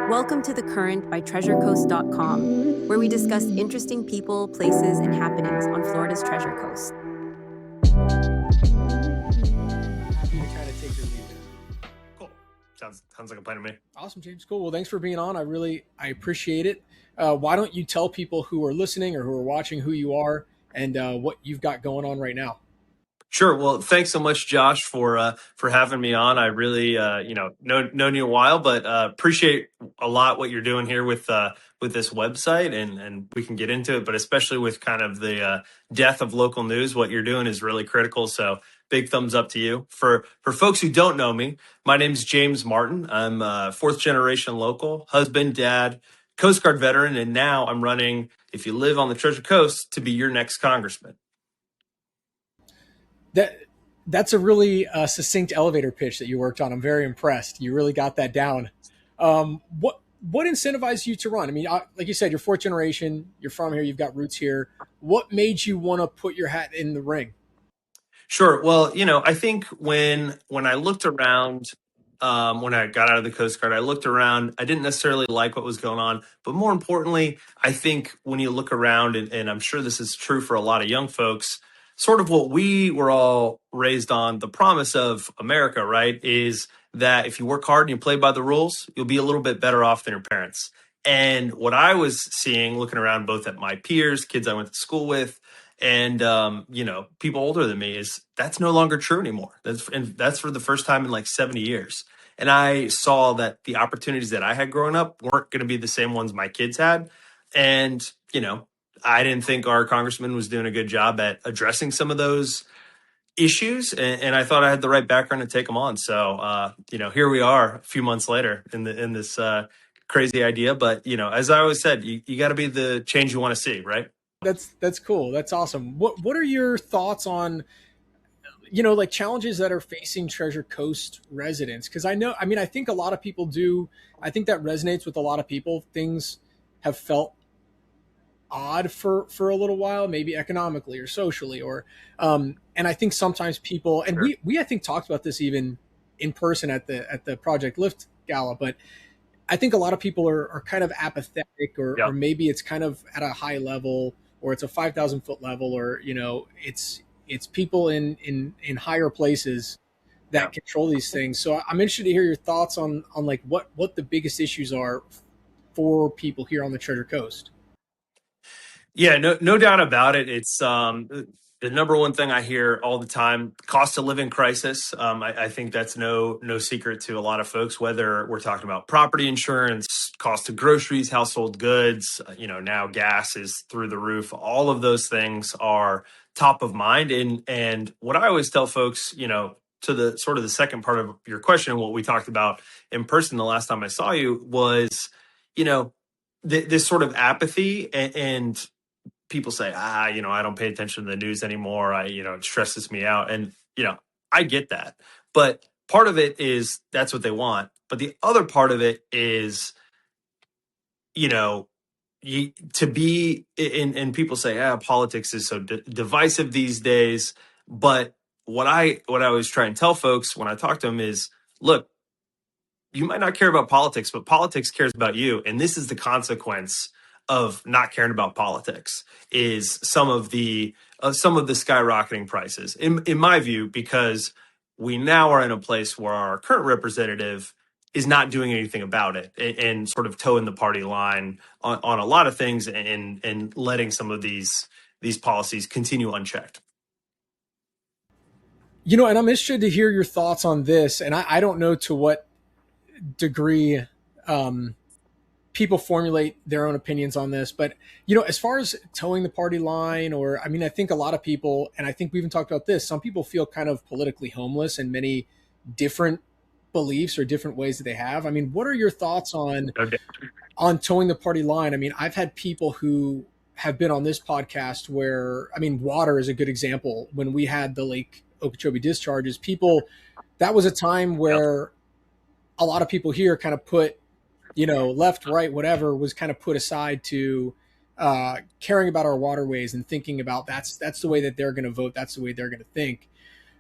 Welcome to The Current by TreasureCoast.com, where we discuss interesting people, places, and happenings on Florida's Treasure Coast. Happy to kind of take your lead there. Cool. Sounds like a plan to me. Awesome, James. Cool. Well, thanks for being on. I appreciate it. Why don't you tell people who are listening or who are watching who you are and what you've got going on right now? Sure. Well, thanks so much, Josh, for having me on. I really, known you a while, but appreciate a lot what you're doing here with this website, and we can get into it. But especially with kind of the death of local news, what you're doing is really critical. So big thumbs up to you. For folks who don't know me, my name's James Martin. I'm fourth generation local, husband, dad, Coast Guard veteran, and now I'm running, if you live on the Treasure Coast, to be your next congressman. That's a really succinct elevator pitch that you worked on. I'm very impressed. You really got that down. What incentivized you to run? I mean, like you said, you're fourth generation. You're from here. You've got roots here. What made you want to put your hat in the ring? Sure. Well, I think when I looked around, when I got out of the Coast Guard, I looked around. I didn't necessarily like what was going on, but more importantly, I think when you look around, and I'm sure this is true for a lot of young folks, sort of what we were all raised on, the promise of America, right, is that if you work hard and you play by the rules, you'll be a little bit better off than your parents. And what I was seeing, looking around both at my peers, kids I went to school with, and people older than me, is that's no longer true anymore. That's for the first time in like 70 years. And I saw that the opportunities that I had growing up weren't going to be the same ones my kids had. And, I didn't think our congressman was doing a good job at addressing some of those issues. And I thought I had the right background to take them on. So, here we are a few months later in this crazy idea. But, as I always said, you got to be the change you want to see, right? That's cool. That's awesome. What are your thoughts on, like challenges that are facing Treasure Coast residents? Because I think a lot of people do. I think that resonates with a lot of people. Things have felt odd for a little while, maybe economically or socially, or and I think sometimes people, and Sure. we I think talked about this even in person at the Project Lift Gala, but I think a lot of people are kind of apathetic, or maybe it's kind of at a high level, or it's a 5,000 foot level, or it's people in higher places that control these things. So I'm interested to hear your thoughts on like what the biggest issues are for people here on the Treasure Coast. Yeah, no doubt about it. It's the number one thing I hear all the time: cost of living crisis. I think that's no secret to a lot of folks. Whether we're talking about property insurance, cost of groceries, household goods, now gas is through the roof. All of those things are top of mind. And what I always tell folks, to the sort of the second part of your question, what we talked about in person the last time I saw you was, this sort of apathy and people say, I don't pay attention to the news anymore. It stresses me out. And, I get that. But part of it is that's what they want. But the other part of it is, to be, and people say, politics is so divisive these days. But what I always try and tell folks when I talk to them is, look, you might not care about politics, but politics cares about you. And this is the consequence of not caring about politics, is some of the skyrocketing prices, in my view, because we now are in a place where our current representative is not doing anything about it, and sort of towing the party line on a lot of things, and letting some of these policies continue unchecked. And I'm interested to hear your thoughts on this. And I don't know to what degree people formulate their own opinions on this, but as far as towing the party line, or I think a lot of people, and I think we even talked about this, some people feel kind of politically homeless in many different beliefs or different ways that they have. What are your thoughts on towing the party line? I've had people who have been on this podcast where, water is a good example. When we had the Lake Okeechobee discharges, that was a time where a lot of people here kind of put, left, right, whatever was kind of put aside to caring about our waterways and thinking about that's the way that they're going to vote. That's the way they're going to think.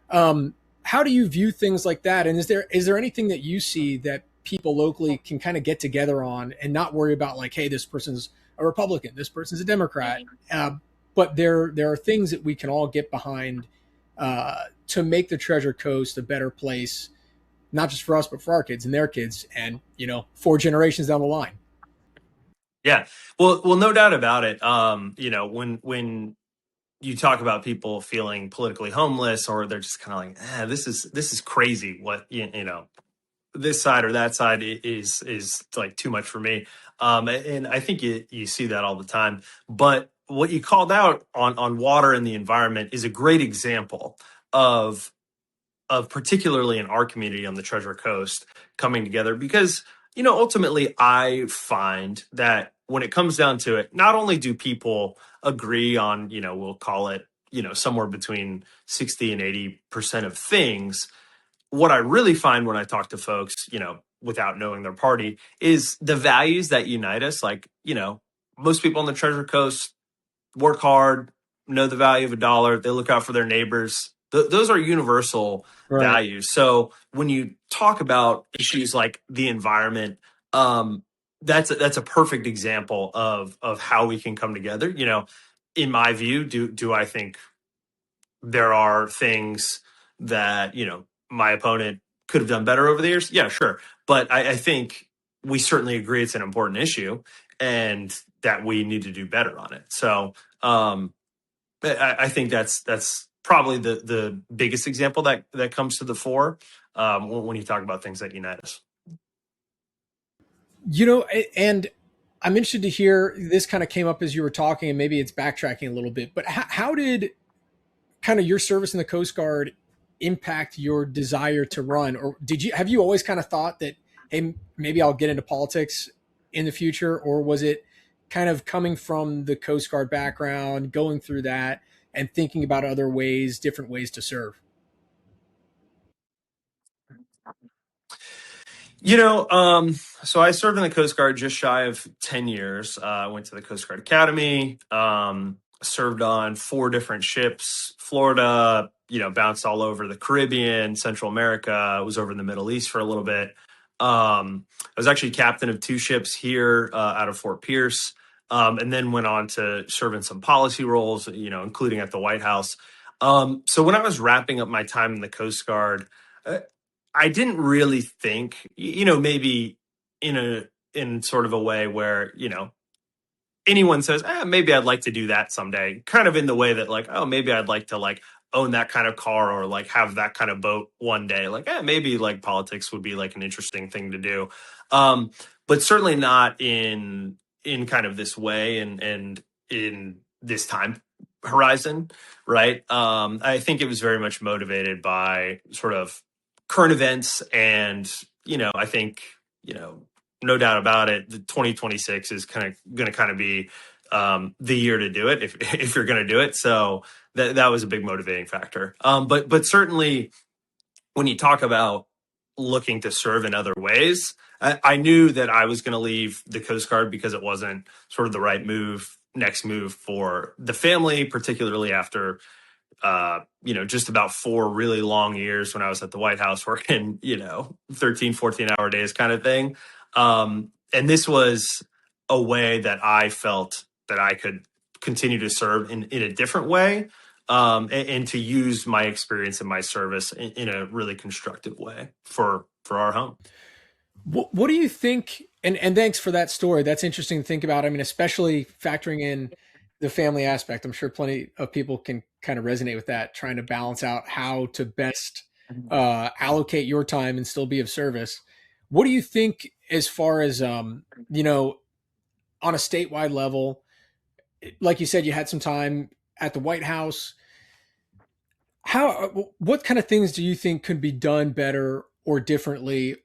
How do you view things like that? And is there anything that you see that people locally can kind of get together on and not worry about like, hey, this person's a Republican, this person's a Democrat. But there are things that we can all get behind to make the Treasure Coast a better place, not just for us, but for our kids and their kids, and 4 generations down the line. Yeah. Well, no doubt about it. When you talk about people feeling politically homeless, or they're just kind of like, this is crazy. What this side or that side is like too much for me. And I think you see that all the time. But what you called out on water and the environment is a great example of particularly in our community on the Treasure Coast coming together, because ultimately I find that when it comes down to it, not only do people agree on we'll call it somewhere between 60 and 80% of things. What I really find when I talk to folks, without knowing their party, is the values that unite us. Like, most people on the Treasure Coast work hard, know the value of a dollar. They look out for their neighbors. Those are universal values. So when you talk about issues like the environment, that's a perfect example of how we can come together. In my view, do I think there are things that my opponent could have done better over the years? Yeah, sure. But I think we certainly agree it's an important issue and that we need to do better on it. So I think that's probably the biggest example that comes to the fore when you talk about things that unite us. And I'm interested to hear, this kind of came up as you were talking, and maybe it's backtracking a little bit, but how did kind of your service in the Coast Guard impact your desire to run? Or have you always kind of thought that, hey, maybe I'll get into politics in the future? Or was it kind of coming from the Coast Guard background, going through that and thinking about different ways to serve? So I served in the Coast Guard just shy of 10 years. I went to the Coast Guard Academy, served on 4 different ships, Florida, bounced all over the Caribbean, Central America. I was over in the Middle East for a little bit. I was actually captain of 2 ships here out of Fort Pierce, and then went on to serve in some policy roles, including at the White House. So when I was wrapping up my time in the Coast Guard, I didn't really think, maybe in sort of a way where, anyone says, maybe I'd like to do that someday, kind of in the way that like, oh, maybe I'd like to like own that kind of car or like have that kind of boat one day. Like, maybe like politics would be like an interesting thing to do. But certainly not in kind of this way and in this time horizon. Right. I think it was very much motivated by sort of current events. And, I think, no doubt about it, the 2026 is going to be the year to do it if you're going to do it. So that was a big motivating factor. But certainly when you talk about looking to serve in other ways, I knew that I was going to leave the Coast Guard because it wasn't sort of the right next move for the family, particularly after just about 4 really long years when I was at the White House working, 13, 14-hour days kind of thing. And this was a way that I felt that I could continue to serve in a different way, and to use my experience and my service in a really constructive way for our home. What do you think? And thanks for that story. That's interesting to think about. I mean, especially factoring in the family aspect. I'm sure plenty of people can kind of resonate with that, trying to balance out how to best allocate your time and still be of service. What do you think as far as, on a statewide level? Like you said, you had some time at the White House. What kind of things do you think could be done better or differently,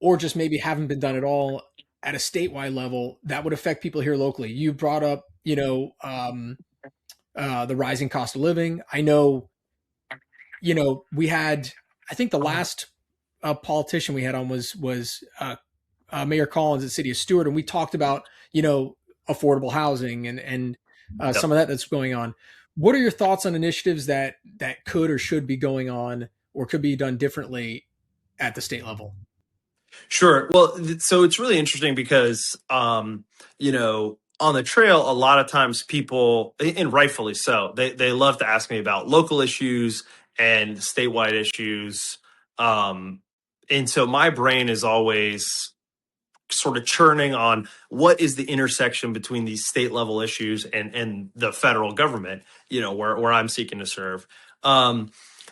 or just maybe haven't been done at all at a statewide level that would affect people here locally? You brought up, the rising cost of living. I know, we had, I think the last politician we had on was Mayor Collins at City of Stewart, and we talked about, affordable housing and Yep. some of that's going on. What are your thoughts on initiatives that could or should be going on or could be done differently at the state level? Sure. Well, so it's really interesting because, on the trail, a lot of times people, and rightfully so, they love to ask me about local issues and statewide issues. Um, and so my brain is always sort of churning on what is the intersection between these state level issues and the federal government, where I'm seeking to serve. Um,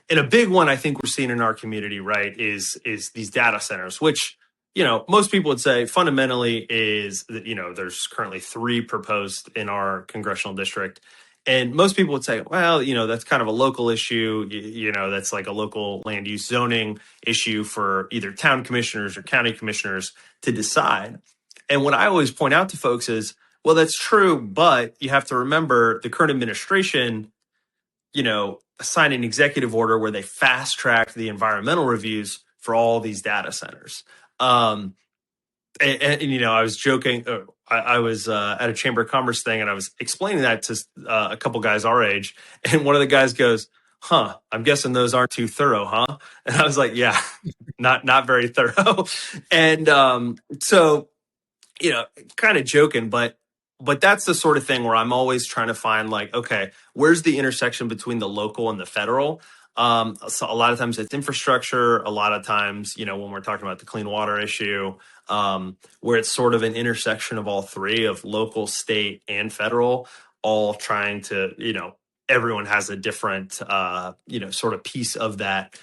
and a big one I think we're seeing in our community, right, is these data centers, which, most people would say fundamentally is that, there's currently 3 proposed in our congressional district. And most people would say, well, that's kind of a local issue. That's like a local land use zoning issue for either town commissioners or county commissioners to decide. And what I always point out to folks is, well, that's true, but you have to remember the current administration, signed an executive order where they fast tracked the environmental reviews for all these data centers. Um, and I was joking. I was at a chamber of commerce thing, and I was explaining that to a couple guys our age, and one of the guys goes, "Huh? I'm guessing those aren't too thorough, huh?" And I was like, "Yeah, not very thorough." And so, kind of joking, but that's the sort of thing where I'm always trying to find, like, okay, where's the intersection between the local and the federal? So a lot of times it's infrastructure. A lot of times, when we're talking about the clean water issue, where it's sort of an intersection of all 3, of local, state, and federal, all trying to, everyone has a different, sort of piece of that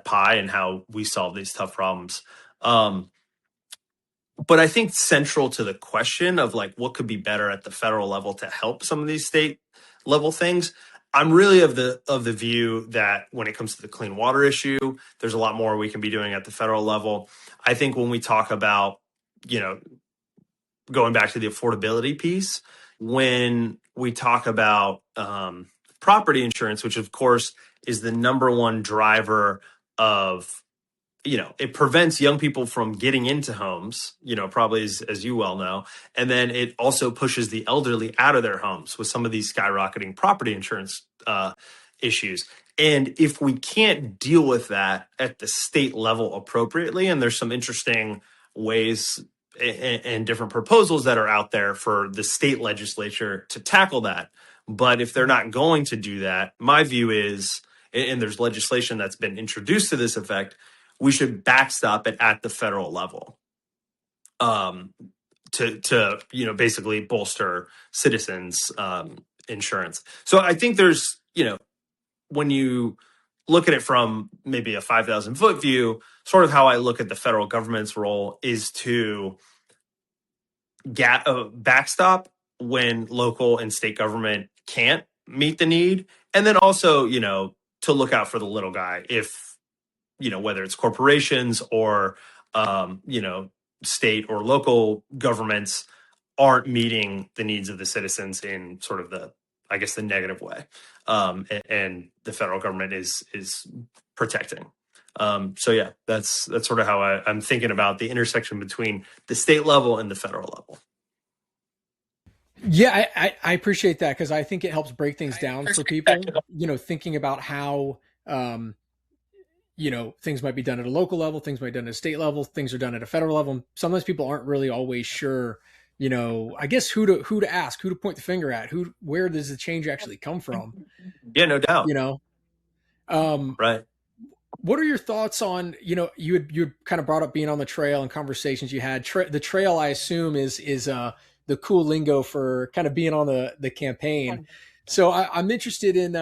pie and how we solve these tough problems. But I think central to the question of, like, what could be better at the federal level to help some of these state level things, I'm really of the view that when it comes to the clean water issue, there's a lot more we can be doing at the federal level. I think when we talk about, going back to the affordability piece, when we talk about property insurance, which of course is the number one driver of, it prevents young people from getting into homes, probably as you well know. And then it also pushes the elderly out of their homes with some of these skyrocketing property insurance issues. And if we can't deal with that at the state level appropriately, and there's some interesting ways and different proposals that are out there for the state legislature to tackle that. But if they're not going to do that, my view is, and there's legislation that's been introduced to this effect, we should backstop it at the federal level, to basically bolster citizens' insurance. So I think there's, when you look at it from maybe a 5,000 foot view, sort of how I look at the federal government's role is to backstop when local and state government can't meet the need, and then also, to look out for the little guy if, whether it's corporations or, state or local governments aren't meeting the needs of the citizens in sort of the negative way. And the federal government is protecting. So yeah, that's sort of how I'm thinking about the intersection between the state level and the federal level. Yeah, I appreciate that, because I think it helps break things down for people, thinking about how, things might be done at a local level, things might be done at a state level, things are done at a federal level. Sometimes people aren't really always sure, I guess who to ask, who to point the finger at, where does the change actually come from? Yeah, no doubt. Right. What are your thoughts on, you had kind of brought up being on the trail and conversations you had. The trail, I assume, is the cool lingo for kind of being on the campaign. So I'm interested in,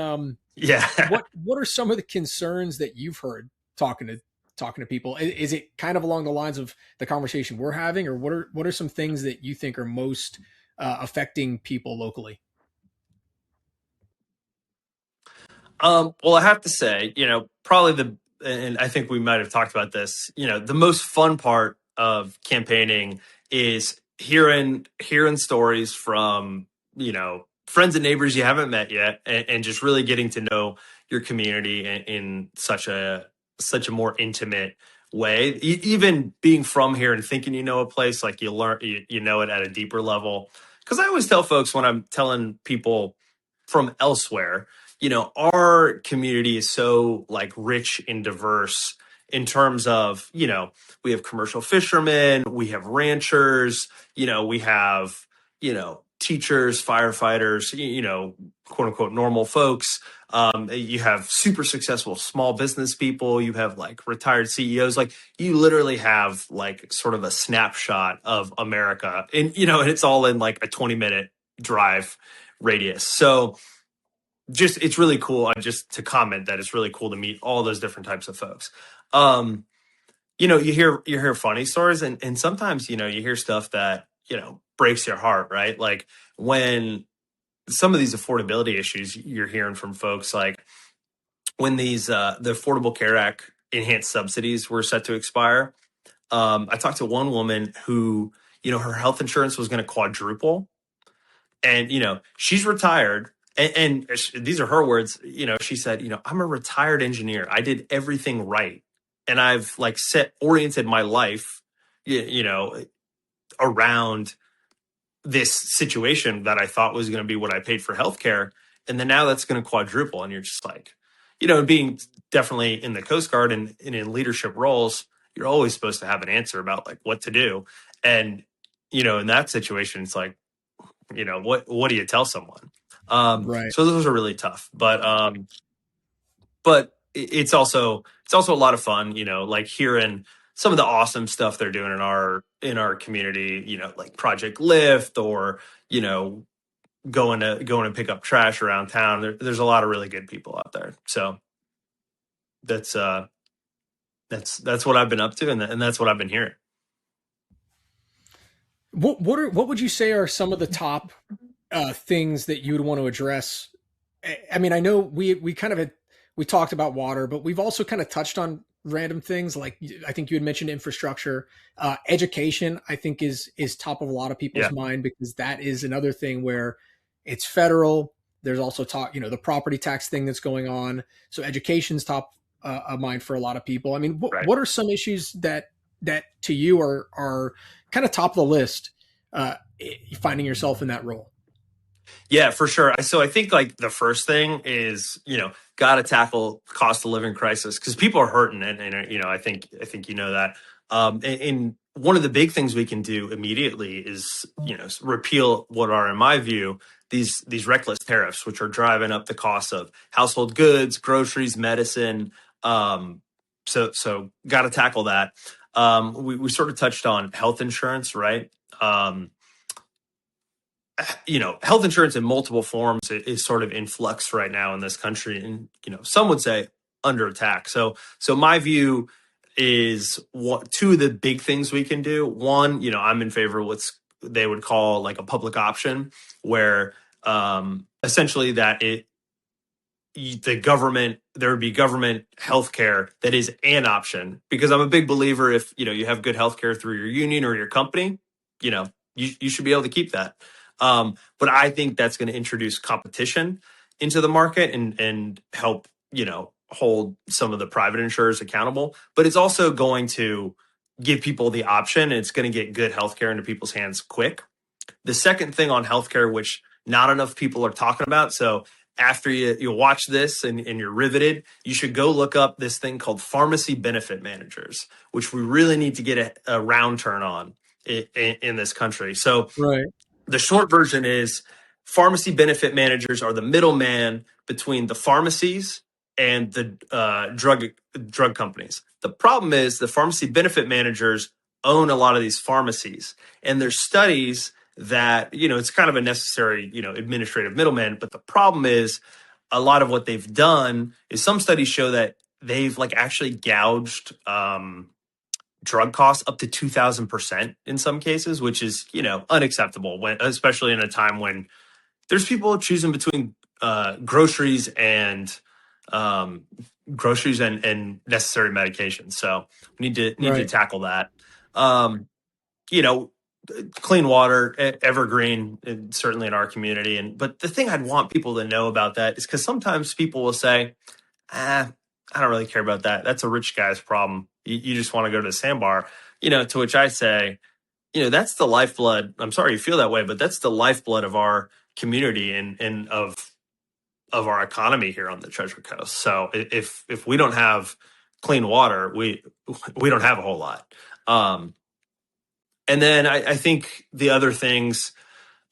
what are some of the concerns that you've heard talking to people? Is it kind of along the lines of the conversation we're having, or what are some things that you think are most affecting people locally? Well, I have to say, probably and I think we might have talked about this, the most fun part of campaigning is hearing stories from, friends and neighbors you haven't met yet, and just really getting to know your community in such a more intimate way. Even being from here and thinking a place, like you learn, you know it at a deeper level. Because I always tell folks when I'm telling people from elsewhere, our community is so, like, rich and diverse in terms of, we have commercial fishermen, we have ranchers, we have, teachers, firefighters, quote unquote, normal folks. You have super successful small business people. You have like retired CEOs. Like you literally have like sort of a snapshot of America, and and it's all in like a 20-minute drive radius. So it's really cool. Just to comment that it's really cool to meet all those different types of folks. You hear funny stories, and sometimes, you hear stuff that, breaks your heart, right? Like when some of these affordability issues you're hearing from folks, like when these, the Affordable Care Act enhanced subsidies were set to expire. I talked to one woman who, her health insurance was going to quadruple, and, she's retired. And these are her words. She said, I'm a retired engineer. I did everything right. And I've like oriented my life, around this situation that I thought was going to be what I paid for healthcare. And then now that's going to quadruple. And you're just like, being definitely in the Coast Guard and in leadership roles, you're always supposed to have an answer about like what to do. And, in that situation, it's like, what do you tell someone? Right. So those are really tough, but it's also a lot of fun, like hearing some of the awesome stuff they're doing in our community, like Project Lift, or, going to pick up trash around town. There's a lot of really good people out there. So that's what I've been up to. And that's what I've been hearing. What would you say are some of the top things that you would want to address? I mean, I know we kind of we talked about water, but we've also kind of touched on random things. Like I think you had mentioned infrastructure, education. I think is top of a lot of people's mind, because that is another thing where it's federal. There's also the property tax thing that's going on. So education's top of mind for a lot of people. I mean, Right. what are some issues that to you are kind of top of the list, finding yourself in that role? Yeah, for sure. So I think like the first thing is, got to tackle cost of living crisis, because people are hurting. And I think that. And one of the big things we can do immediately is, repeal what are, in my view, these reckless tariffs, which are driving up the cost of household goods, groceries, medicine. So got to tackle that. We sort of touched on health insurance, right? Health insurance in multiple forms is sort of in flux right now in this country, and some would say under attack. So my view is two of the big things we can do. One, I'm in favor of what they would call like a public option, where essentially that there would be government healthcare that is an option, because I'm a big believer if you have good healthcare through your union or your company, you should be able to keep that. But I think that's going to introduce competition into the market and help, hold some of the private insurers accountable. But it's also going to give people the option, and it's going to get good healthcare into people's hands quick. The second thing on healthcare, which not enough people are talking about, so after you watch this and you're riveted, you should go look up this thing called pharmacy benefit managers, which we really need to get a round turn on in this country. So right. The short version is pharmacy benefit managers are the middleman between the pharmacies and the drug companies. The problem is the pharmacy benefit managers own a lot of these pharmacies, and there's studies that, it's kind of a necessary, administrative middleman. But the problem is a lot of what they've done is some studies show that they've like actually gouged drug costs up to 2,000% in some cases, which is, unacceptable, especially in a time when there's people choosing between groceries and necessary medications. So we need to tackle that. Clean water, evergreen, certainly in our community. But the thing I'd want people to know about that is because sometimes people will say, I don't really care about that. That's a rich guy's problem. You just want to go to the sandbar, to which I say, that's the lifeblood. I'm sorry you feel that way, but that's the lifeblood of our community and of our economy here on the Treasure Coast. So if we don't have clean water, we don't have a whole lot. And then I think the other things,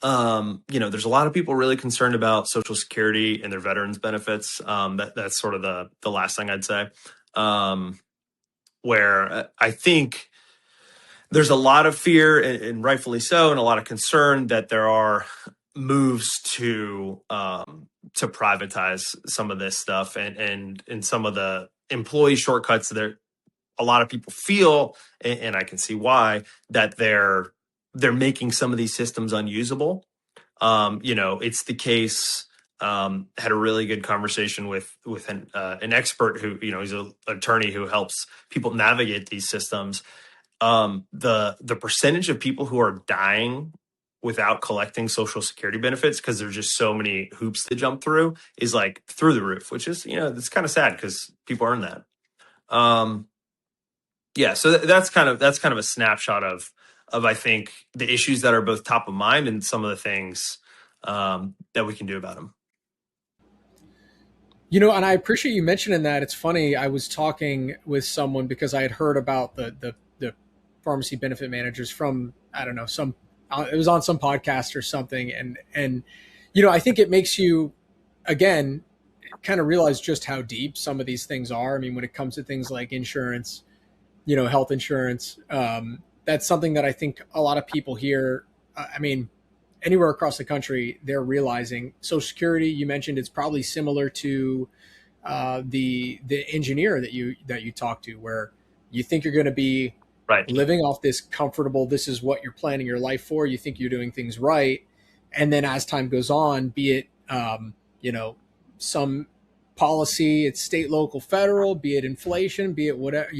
there's a lot of people really concerned about Social Security and their veterans benefits. That's sort of the last thing I'd say. Where I think there's a lot of fear, and rightfully so, and a lot of concern that there are moves to privatize some of this stuff, and some of the employee shortcuts that a lot of people feel, and I can see why, that they're making some of these systems unusable. It's the case. Had a really good conversation with an expert who, he's an attorney who helps people navigate these systems. The percentage of people who are dying without collecting Social Security benefits because there's just so many hoops to jump through is like through the roof, which is, it's kind of sad because people earn that. So that's kind of a snapshot of I think the issues that are both top of mind and some of the things that we can do about them. And I appreciate you mentioning that. It's funny. I was talking with someone because I had heard about the pharmacy benefit managers from, I don't know, it was on some podcast or something. And I think it makes you, again, kind of realize just how deep some of these things are. I mean, when it comes to things like insurance, health insurance, that's something that I think a lot of people here, anywhere across the country, they're realizing. Social Security, you mentioned, it's probably similar to the engineer that you talk to, where you think you're going to be right living off this comfortable, this is what you're planning your life for. You think you're doing things right. And then as time goes on, be it, some policy, it's state, local, federal, be it inflation, be it whatever,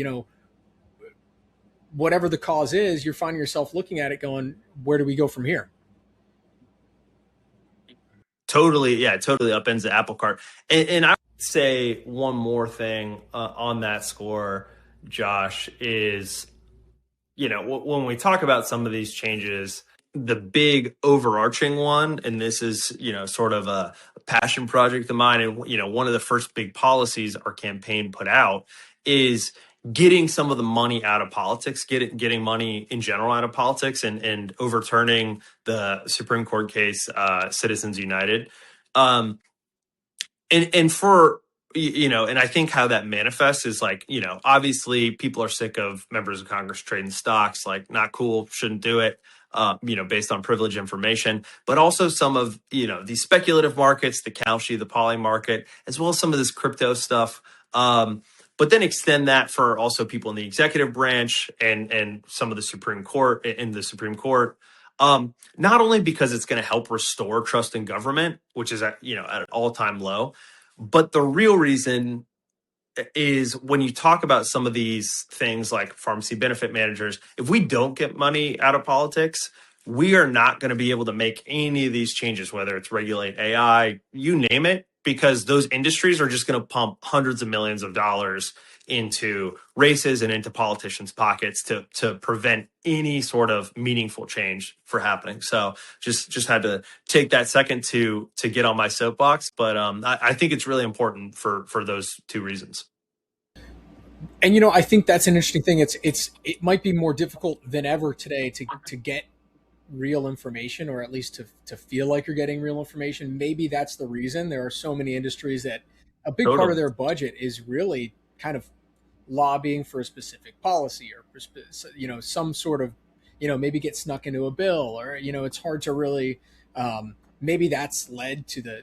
whatever the cause is, you're finding yourself looking at it going, where do we go from here? Totally upends the apple cart. And I would say one more thing on that score, Josh, is, when we talk about some of these changes, the big overarching one, and this is, sort of a passion project of mine, and, one of the first big policies our campaign put out is getting some of the money out of politics, getting money in general out of politics, and overturning the Supreme Court case, Citizens United. And for, and I think how that manifests is like, obviously people are sick of members of Congress trading stocks, like not cool, shouldn't do it, based on privileged information, but also some of, these speculative markets, the Kalshi, the poly market, as well as some of this crypto stuff. But then extend that for also people in the executive branch and some of the Supreme Court, not only because it's going to help restore trust in government, which is at an all-time low, but the real reason is when you talk about some of these things like pharmacy benefit managers, if we don't get money out of politics, we are not going to be able to make any of these changes, whether it's regulate AI, you name it, because those industries are just going to pump hundreds of millions of dollars into races and into politicians' pockets to prevent any sort of meaningful change for happening. So just had to take that second to get on my soapbox, but I think it's really important for those two reasons. And I think that's an interesting thing. It might be more difficult than ever today to get real information, or at least to feel like you're getting real information. Maybe that's the reason there are so many industries that a big part of their budget is really kind of lobbying for a specific policy, or some sort of maybe get snuck into a bill, or it's hard to really maybe that's led to the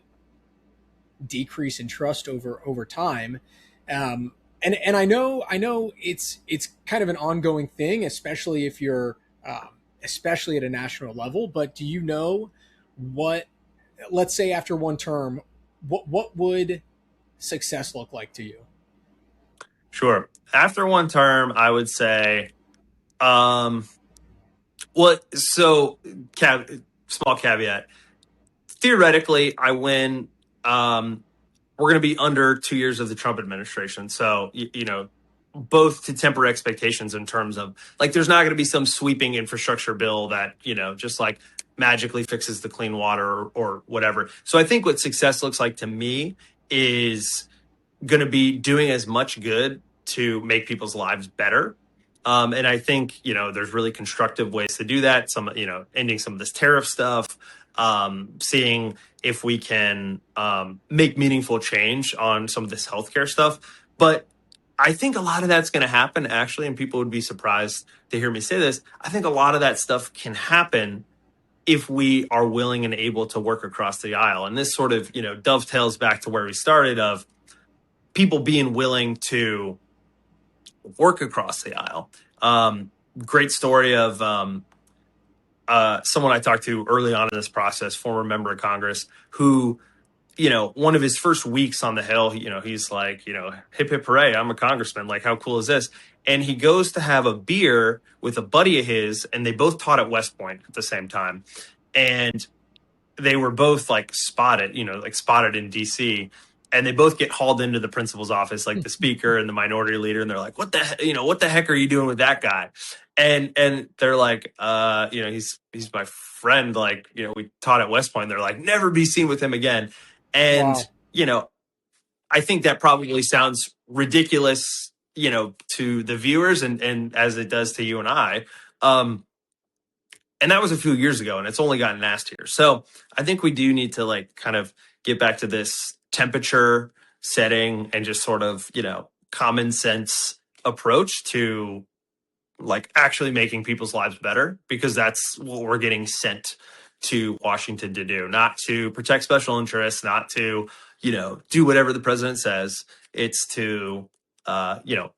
decrease in trust over time. And I know it's kind of an ongoing thing, especially if you're especially at a national level. But do you know what, let's say after one term, what would success look like to you? Sure. After one term, I would say, small caveat. Theoretically, I win. We're going to be under 2 years of the Trump administration. So, both to temper expectations in terms of like, there's not going to be some sweeping infrastructure bill that, just like magically fixes the clean water or whatever. So I think what success looks like to me is going to be doing as much good to make people's lives better. And I think, there's really constructive ways to do that. Some, ending some of this tariff stuff, seeing if we can make meaningful change on some of this healthcare stuff. But I think a lot of that's going to happen, actually, and people would be surprised to hear me say this. I think a lot of that stuff can happen if we are willing and able to work across the aisle. And this sort of, dovetails back to where we started, of people being willing to work across the aisle. Great story of someone I talked to early on in this process, former member of Congress, who, one of his first weeks on the Hill, he's like, hip, hip, hooray, I'm a congressman. Like, how cool is this? And he goes to have a beer with a buddy of his, and they both taught at West Point at the same time. And they were both spotted in DC. And they both get hauled into the principal's office, like the speaker and the minority leader. And they're like, what the heck are you doing with that guy? And they're like, he's my friend. We taught at West Point. They're like, never be seen with him again. And, Wow. I think that probably sounds ridiculous, to the viewers and as it does to you and I. And that was a few years ago, and it's only gotten nastier. So I think we do need to kind of get back to this temperature setting and just sort of, common sense approach to actually making people's lives better, because that's what we're getting sent to Washington to do, not to protect special interests, not to, do whatever the president says. It's to,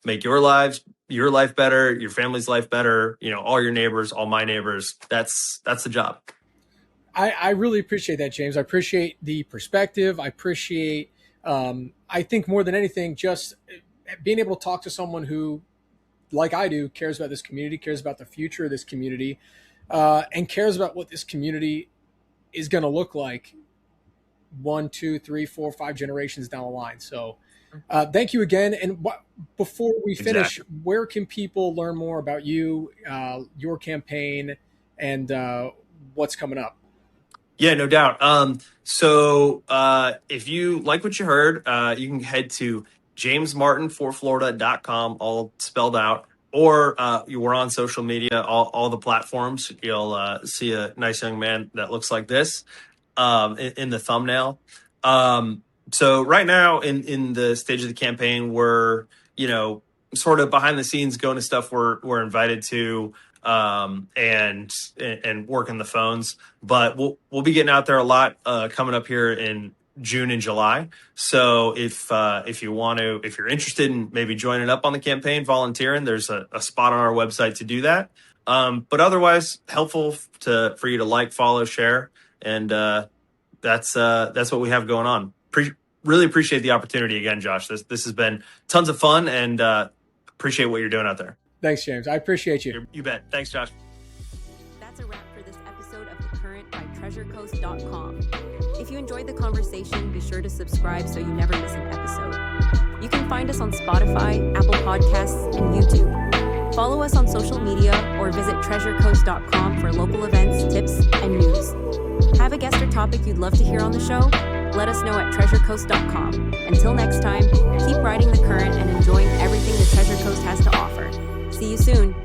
make your life better, your family's life better, all your neighbors, all my neighbors. That's the job. I really appreciate that, James. I appreciate the perspective. I appreciate, I think more than anything, just being able to talk to someone who, like I do, cares about this community, cares about the future of this community, and cares about what this community is going to look like 1, 2, 3, 4, 5 generations down the line. So thank you again. And before we finish, where can people learn more about you, your campaign, and what's coming up? Yeah, no doubt. So if you like what you heard, you can head to jamesmartinforflorida.com, all spelled out, or you were on social media, all the platforms. You'll see a nice young man that looks like this in the thumbnail. So right now in the stage of the campaign, we're, sort of behind the scenes going to stuff we're invited to, and working the phones, but we'll be getting out there a lot, coming up here in June and July. So if you're interested in maybe joining up on the campaign, volunteering, there's a spot on our website to do that. But otherwise, helpful for you to follow, share, and that's what we have going on. Really appreciate the opportunity again, Josh. This has been tons of fun, and appreciate what you're doing out there. Thanks, James. I appreciate you. You bet. Thanks, Josh. That's a wrap for this episode of The Current by TreasureCoast.com. If you enjoyed the conversation, be sure to subscribe so you never miss an episode. You can find us on Spotify, Apple Podcasts, and YouTube. Follow us on social media or visit TreasureCoast.com for local events, tips, and news. Have a guest or topic you'd love to hear on the show? Let us know at TreasureCoast.com. Until next time, keep riding the current and enjoying everything the Treasure Coast has to offer. See you soon.